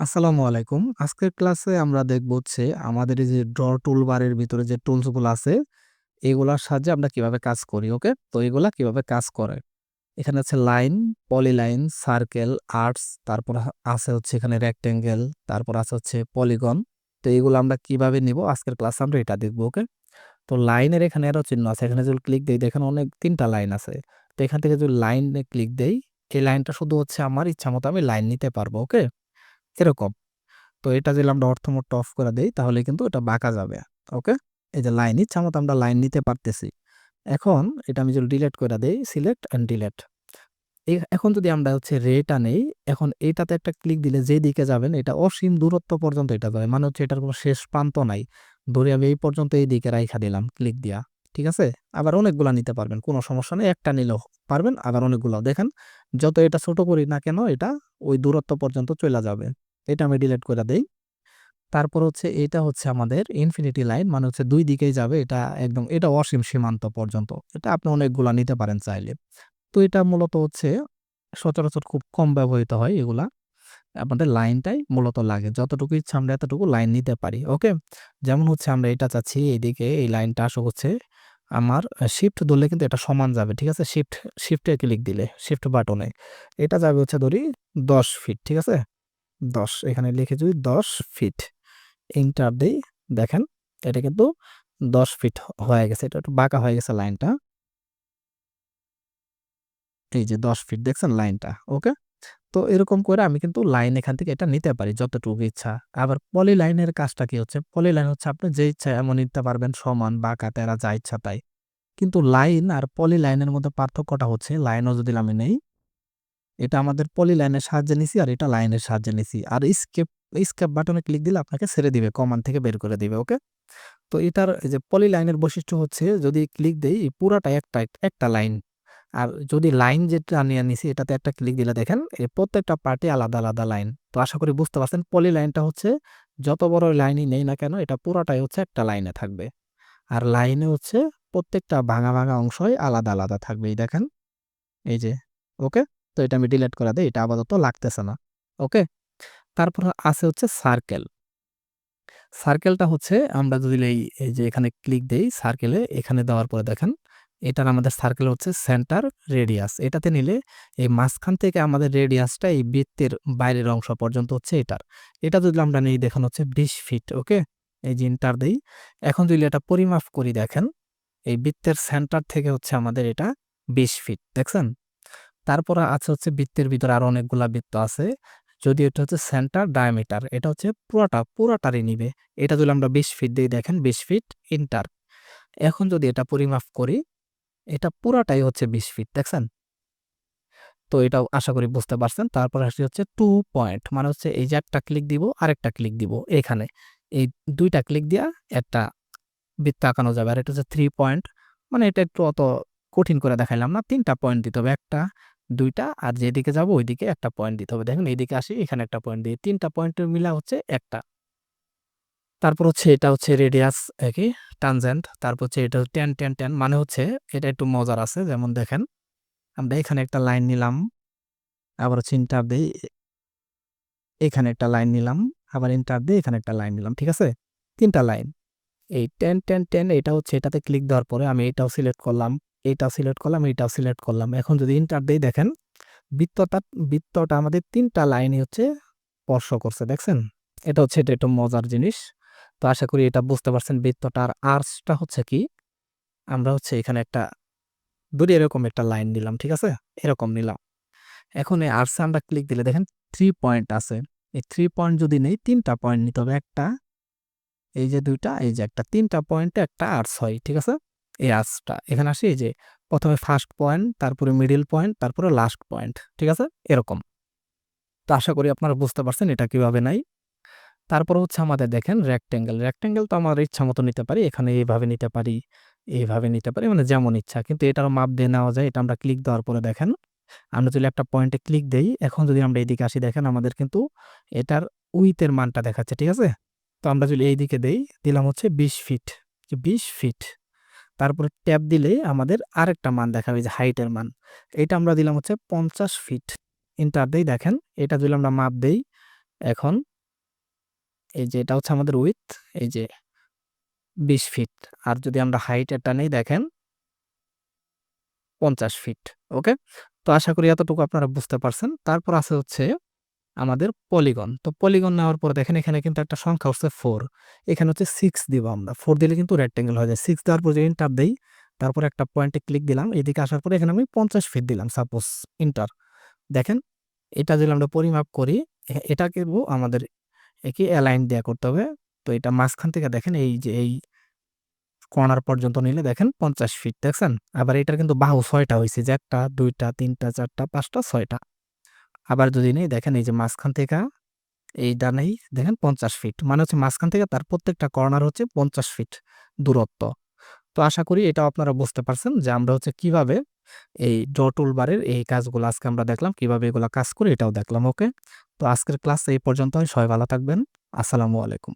আসসালামু আলাইকুম। আজকের ক্লাসে আমরা দেখব হচ্ছে আমাদের এই যে ড্র টুলবারের ভিতরে যে টুলস গুলো আছে, এগুলার সাহায্যে আমরা কিভাবে কাজ করি, ওকে? তো এগুলা কিভাবে কাজ করে। এখানে আছে লাইন, পলিলাইন, সার্কেল, আর্টস, তারপর আছে হচ্ছে এখানে রেক্টেঙ্গেল, তারপর আছে হচ্ছে পলিগন। তো এগুলো আমরা কিভাবে নিব আজকের ক্লাসে আমরা এটা দেখব, ওকে? তো লাইনের এখানে এরো চিহ্ন আছে। এখানে যদি ক্লিক দেই দেখেন অনেক ৩টা লাইন আছে। তো এখান থেকে যদি লাইনে ক্লিক দেই, এই লাইনটা শুধু হচ্ছে আমার ইচ্ছামতো আমি লাইন নিতে পারবো, ওকে? এরকম। তো এটা যদি আমরা অর্থ মোডটা অফ করে দেই তাহলে কিন্তু এটা বাঁকা যাবে। ওকে? এই যে লাইন ইচ্ছামতো আমরা লাইন নিতে পারতেছি। এখন এটা আমি যদি ডিলিট করে দেই, সিলেক্ট এন্ড ডিলিট। এখন যদি আমরা হচ্ছে রেটা নেই, এখন এইটাতে একটা ক্লিক দিলে যেদিকে যাবেন এটা অসীম দূরত্ব পর্যন্ত এটা যাবে। মানে হচ্ছে এটার কোনো শেষ প্রান্ত নাই। ধরে আমি এই পর্যন্ত এই দিকে রাইখা দিলাম ক্লিক দিয়া। ঠিক আছে? আবার অনেকগুলা নিতে পারবেন। কোনো সমস্যা নেই। একটা নিলেও পারবেন, আবার অনেকগুলাও। দেখেন যত এটা ছোট করি না কেন এটা ওই দূরত্ব পর্যন্ত চইলা যাবে। এটা আমি ডিলিট করে দেই। তারপর হচ্ছে এটা হচ্ছে আমাদের ইনফিনিটি লাইন, মানে হচ্ছে ২ দিকেই যাবে। এটা একদম এটা অসীম সীমান্ত পর্যন্ত। এটা আপনি অনেকগুলা নিতে পারেন চাইলে। তো এটা মূলত হচ্ছে সচরাচর খুব কম ব্যবহৃত হয় এগুলা। আমাদের লাইনটাই মূলত লাগে। যতটুকু ইচ্ছা আমরা এতটুকু লাইন নিতে পারি। ওকে? যেমন হচ্ছে আমরা এটা চাচ্ছি এইদিকে এই লাইনটা আসুক হচ্ছে আমার শিফট ধরলে কিন্তু এটা সমান যাবে। ঠিক আছে? শিফটে ক্লিক দিলে, শিফট বাটনে। এটা যাবে হচ্ছে ধরি ১০ ফিট। ঠিক আছে? ১০ এখানে লিখে যদি ১০ ফিট। এন্টার দেই। দেখেন এটা কিন্তু ১০ ফিট হয়ে গেছে। এটা একটু বাঁকা হয়ে গেছে লাইনটা। এই যে ১০ ফিট দেখছেন লাইনটা। ওকে? তো এরকম করে আমি কিন্তু লাইন এখান থেকে এটা নিতে পারি যতটুকু ইচ্ছা। আবার পলি লাইনের কাজটা কি হচ্ছে? পলি লাইন হচ্ছে আপনি যে ইচ্ছা এমন নিতে পারবেন, সমান, বাঁকা, তেড়া যা ইচ্ছা তাই। কিন্তু লাইন আর পলি লাইনের মধ্যে পার্থক্যটা হচ্ছে লাইনও যদি আমি নেই, এটা আমাদের পলি লাইনের সাহায্যে নিছি আর এটা লাইনের সাহায্যে নিছি। আর স্কেপ বাটনে ক্লিক দিলে আপনাকে ছেড়ে দিবে, কমান্ড থেকে বের করে দিবে। ওকে? তো এটার এই যে পলি লাইনের বৈশিষ্ট্য হচ্ছে যদি ক্লিক দেই পুরাটা একটা লাইন। আর যদি লাইন যেটা নিয়ে নিছি এটাতে একটা ক্লিক দিলে দেখেন এই প্রত্যেকটা পার্টে আলাদা আলাদা লাইন। তো আশা করি বুঝতে পারছেন পলি লাইনটা হচ্ছে যত বড় লাইনই নেই না কেন এটা পুরাটাই হচ্ছে একটা লাইনে থাকবে। আর লাইনে হচ্ছে প্রত্যেকটা ভাঙা ভাঙা অংশই আলাদা আলাদা থাকবে। এই দেখেন এই যে। ওকে? তো এটা আমি ডিলিট করে দেই, এটা আপাতত লাগতেছে না। ওকে? তারপর আছে হচ্ছে সার্কেল। সার্কেলটা হচ্ছে আমরা যদি এই যে এখানে ক্লিক দেই সার্কেলে, এখানে দেওয়ার পরে দেখেন এটার আমাদের সার্কেল হচ্ছে সেন্টার রেডিয়াস। এটাতে নিলে এই মাঝখান থেকে আমাদের রেডিয়াসটা এই বৃত্তের বাইরের অংশ পর্যন্ত হচ্ছে এটার। এটা যদি আমরা নেই দেখেন হচ্ছে ২০ ফিট। ওকে? এই যে এন্টার দেই। এখন যদি এটা পরিমাপ করি দেখেন এই বৃত্তের সেন্টার থেকে হচ্ছে আমাদের এটা ২০ ফিট। দেখছেন? তারপর আছে হচ্ছে বৃত্তের ভিতরে আরো অনেকগুলা বৃত্ত আছে। যদি এটা হচ্ছে সেন্টার ডায়ামিটার, এটা হচ্ছে পুরাটারই নিবে। এটা যদি আমরা ২০ ফিট দেই দেখেন ২০ ফিট এন্টার। এখন যদি এটা পরিমাপ করি, এটা পুরাটাই হচ্ছে ২০ ফিট। দেখছেন? তো এটাও আশা করি বুঝতে পারছেন। তারপর আসি হচ্ছে 2 পয়েন্ট, মানে হচ্ছে এই যে একটা ক্লিক দিব আরেকটা ক্লিক দিব এখানে। এই ২ টা ক্লিক দিয়া একটা বৃত্ত আঁকানো যাবে। আর এটা হচ্ছে 3 পয়েন্ট, মানে এটা একটু অত কঠিন করে দেখাইলাম না। ৩ টা পয়েন্ট দিতে হবে। ১ টা, ২ টা, আর যেদিকে যাবো ওইদিকে একটা পয়েন্ট দিতে হবে। দেখেন এইদিকে আসি এখানে একটা পয়েন্ট দিই। ৩ টা পয়েন্টের মিলা হচ্ছে একটা। তারপর হচ্ছে এটা হচ্ছে রেডিয়াস কি ট্যানজেন্ট। তারপর হচ্ছে এটা ট্যান মানে হচ্ছে এটা একটু মজার আছে। যেমন দেখেন আমরা এখানে একটা লাইন নিলাম, আবার হচ্ছে এন্টার দেই, এখানে একটা লাইন নিলাম, আবার এন্টার দেই, এখানে একটা লাইন নিলাম। ঠিক আছে? ৩ টা লাইন। এই টেন এটা হচ্ছে এটাতে ক্লিক দেওয়ার পরে আমি এটাও সিলেক্ট করলাম, এটাও সিলেক্ট করলাম, এটাও সিলেক্ট করলাম। এখন যদি এন্টার দেই দেখেন বৃত্তটা বৃত্তটা আমাদের ৩ টা লাইনই হচ্ছে স্পর্শ করছে। দেখছেন? এটা একটু মজার জিনিস। তো আশা করি এটা বুঝতে পারছেন বৃত্তটার আর্চটা হচ্ছে কি, আমরা হচ্ছে এখানে একটা ধরি এরকম একটা লাইন নিলাম। ঠিক আছে? এরকম নিলাম। এখন এই আর্চে আমরা ক্লিক দিলে দেখেন ৩ পয়েন্ট আছে। এই ৩ পয়েন্ট যদি নেই ৩ টা পয়েন্ট নিতে হবে। একটা, এই যে ২ টা, এই যে একটা। ৩ টা পয়েন্টে একটা আর্চ হয়। ঠিক আছে? এই আর্চটা এখানে আসি এই যে ১ম এ ফার্স্ট পয়েন্ট, তারপরে মিডল পয়েন্ট, তারপরে লাস্ট পয়েন্ট। ঠিক আছে? এরকম। তো আশা করি আপনারা বুঝতে পারছেন এটা কিভাবে নাই। তারপরে হচ্ছে আমাদের দেখেন রেক্টেঙ্গেল। রেক্টেঙ্গেল তো আমার ইচ্ছামত নিতে পারি। এখানে এইভাবে নিতে পারি, এইভাবে নিতে পারি, মানে যেমন ইচ্ছা। কিন্তু এটারও মাপ দিয়ে নেওয়া যায়। এটা আমরা ক্লিক দেওয়ার পরে দেখেন আমরা যদি একটা পয়েন্টে ক্লিক দেই, এখন যদি আমরা এইদিকে আসি দেখেন আমাদের কিন্তু এটার উইথের মানটা দেখাচ্ছে। ঠিক আছে? তো আমরা যদি এইদিকে দেই, দিলাম হচ্ছে ২০ ফিট। ২০ ফিট। তারপরে ট্যাব দিলে আমাদের আরেকটা মান দেখাবে যে হাইটের মান। এটা আমরা দিলাম হচ্ছে ৫০ ফিট। এন্টার দেই দেখেন এটা যদি আমরা মাপ দেই এখন এই যে এটা হচ্ছে আমাদের উইডথ, এই যে 20 ফিট। আর যদি আমরা হাইট এরটা নেই দেখেন 50 ফিট। ওকে? তো আশা করি এতটুকু আপনারা বুঝতে পারছেন। তারপর আছে হচ্ছে আমাদের পলিগন। তো পলিগন নেওয়ার পরে দেখেন এখানে কিন্তু একটা সংখ্যা হচ্ছে 4, এখানে হচ্ছে 6 দিব আমরা। 4 দিলে কিন্তু রেক্টেঙ্গেল হয়ে যায়। 6 দেওয়ার পর যে এন্টার দেই, তারপরে একটা পয়েন্টে ক্লিক দিলাম। এদিকে আসার পরে এখানে আমি 50 ফিট দিলাম সাপোজ, এন্টার। দেখেন এটা যদি আমরা পরিমাপ করি, এটা কিন্তু আমাদের একে অ্যালাইন দেয়া করতে হবে। তো এটা মাঝখান থেকে দেখেন এই যে এই কর্নার পর্যন্ত নিলে দেখেন 50 ফিট, দেখছেন? আবার এটার কিন্তু বাহু ৬ টা হইছে, যে ১ টা, ২ টা, ৩ টা, ৪ টা, ৫ টা, ৬ টা। আবার যদি নেই দেখেন এই যে মাঝখান থেকে এইটা নেই দেখেন 50 ফিট। মানে হচ্ছে মাঝখান থেকে তার প্রত্যেকটা কর্নার হচ্ছে 50 ফিট দূরত্ব। তো আশা করি এটাও আপনারা বুঝতে পারছেন যে আমরা হচ্ছে কিভাবে এই ড্র টুলবারের এই কাজগুলো আজকে আমরা দেখলাম, কিভাবে এগুলা কাজ করে এটাও দেখলাম। ওকে? তো আজকের ক্লাস এই পর্যন্তই। সবাই ভালো থাকবেন। আসসালামু আলাইকুম।